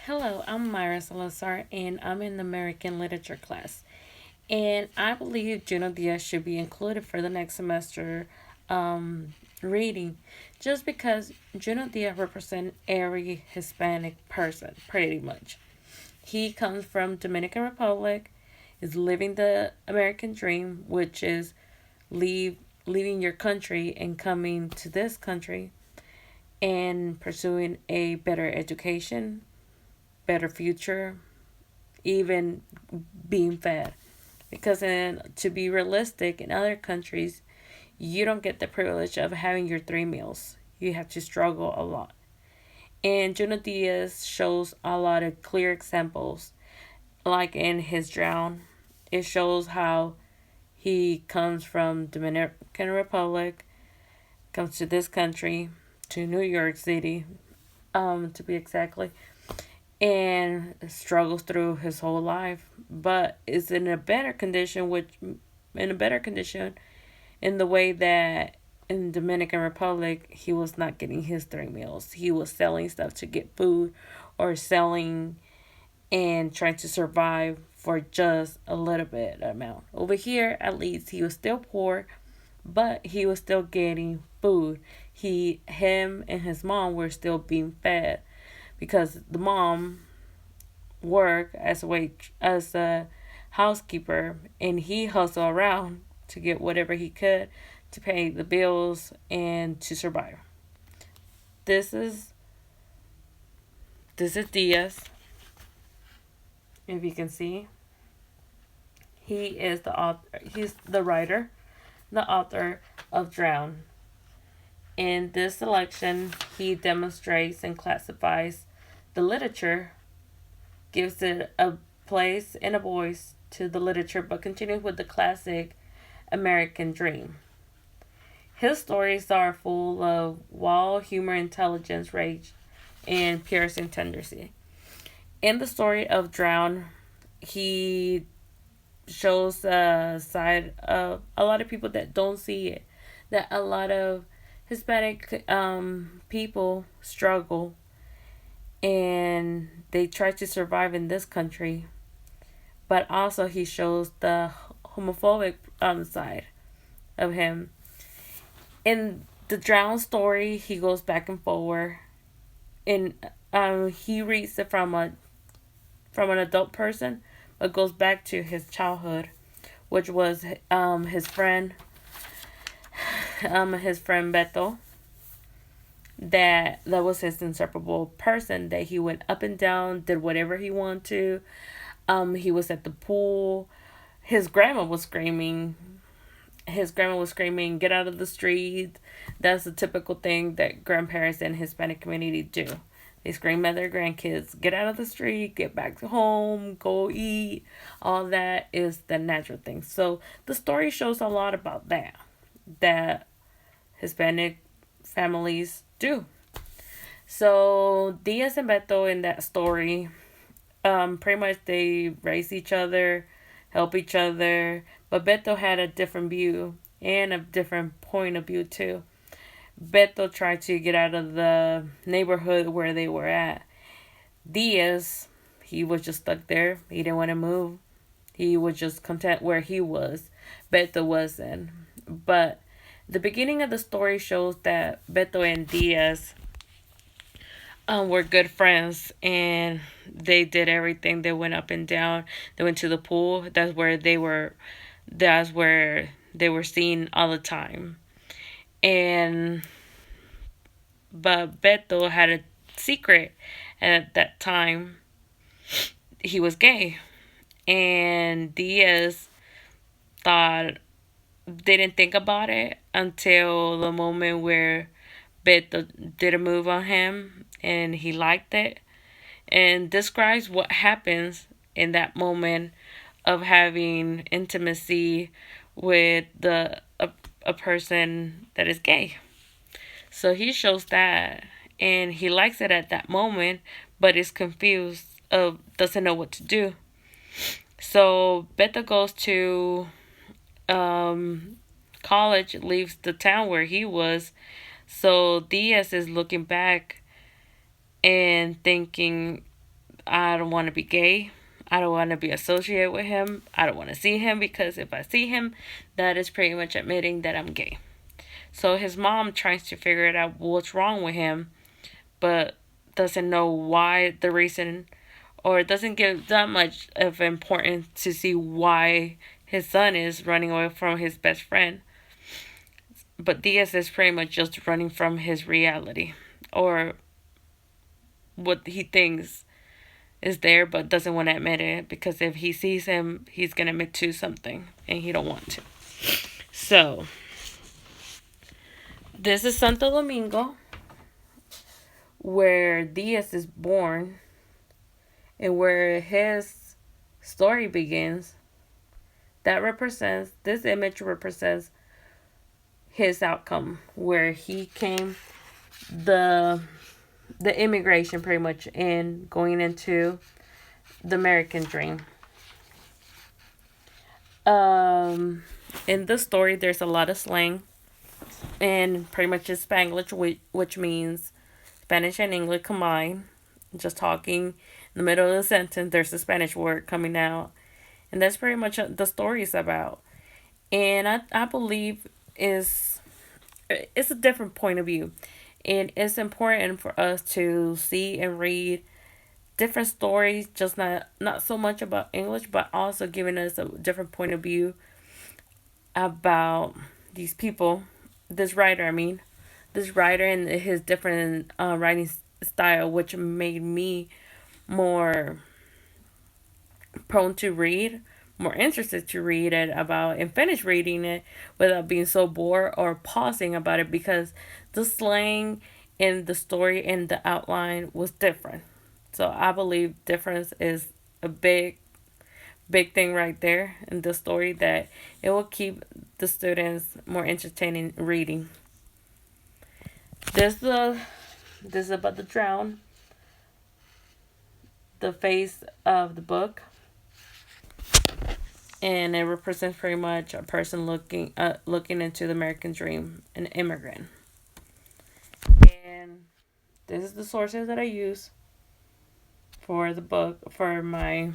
Hello, I'm Myra Salazar, and I'm in the American Literature class. And I believe Junot Diaz should be included for the next semester reading, just because Junot Diaz represents every Hispanic person, pretty much. He comes from Dominican Republic, is living the American dream, which is leave leaving your country and coming to this country and pursuing a better education, better future, even being fed. Because to be realistic, in other countries, you don't get the privilege of having your 3 meals. You have to struggle a lot. And Junot Diaz shows a lot of clear examples, like in his Drown. It shows how he comes from Dominican Republic, comes to this country, to New York City, to be exactly, and struggles through his whole life, but is in a better condition, in the way that in Dominican Republic he was not getting his 3 meals. He was selling stuff to get food, or selling and trying to survive for just a little bit amount. Over here, at least he was still poor, but he was still getting food. Him and his mom were still being fed, because the mom worked as a housekeeper, and he hustled around to get whatever he could to pay the bills and to survive. This is this is Diaz. If you can see, he is the author. He's the writer, the author of Drown. In this selection, he demonstrates and classifies the literature, gives it a place and a voice to the literature, but continues with the classic American dream. His stories are full of wild humor, intelligence, rage, and piercing tendency. In the story of Drown, he shows a side of a lot of people that don't see it, that a lot of Hispanic people struggle, and they try to survive in this country. But also, he shows the homophobic side of him. In the Drown story, he goes back and forward, and he reads it from an adult person, but goes back to his childhood, which was his friend Beto. That was his inseparable person, that he went up and down, did whatever he wanted to. He was at the pool. His grandma was screaming. Get out of the street. That's a typical thing that grandparents in Hispanic community do. They scream at their grandkids, get out of the street, get back to home, go eat. All that is the natural thing. So the story shows a lot about that Hispanic families do. So Diaz and Beto in that story, pretty much they raise each other, help each other, but Beto had a different view and a different point of view too. Beto tried to get out of the neighborhood where they were at. Diaz, he was just stuck there. He didn't want to move. He was just content where he was. Beto wasn't. But the beginning of the story shows that Beto and Diaz were good friends, and they did everything. They went up and down. They went to the pool. That's where they were seen all the time. And but Beto had a secret, and at that time he was gay. And Diaz thought didn't think about it until the moment where Beto did a move on him and he liked it, and describes what happens in that moment of having intimacy with a person that is gay. So he shows that, and he likes it at that moment, but is confused, doesn't know what to do. So Beto goes to college, leaves the town where he was. So Diaz is looking back and thinking, I don't want to be gay. I don't want to be associated with him. I don't want to see him because if I see him, that is pretty much admitting that I'm gay. So his mom tries to figure it out what's wrong with him, but doesn't know why the reason, or doesn't give that much of importance to see why his son is running away from his best friend. But Diaz is pretty much just running from his reality, or what he thinks is there, but doesn't want to admit it because if he sees him, he's gonna admit to something, and he don't want to. So this is Santo Domingo, where Diaz is born, and where his story begins. This image represents his outcome, where he came, the immigration pretty much, in going into the American dream. In the story, there's a lot of slang, and pretty much it's Spanglish, which means Spanish and English combined. Just talking in the middle of the sentence, there's a Spanish word coming out, and that's pretty much the story is about. And I believe it's a different point of view, and it's important for us to see and read different stories, just not so much about English, but also giving us a different point of view about these people. This writer, I mean, this writer and his different writing style, which made me more prone to read, more interested to read it about and finish reading it without being so bored or pausing about it, because the slang in the story and the outline was different. So I believe difference is a big thing right there in the story, that it will keep the students more entertaining reading. This is about the drown, the face of the book, and it represents pretty much a person looking into the American dream, an immigrant. And this is the sources that I use for the book, for my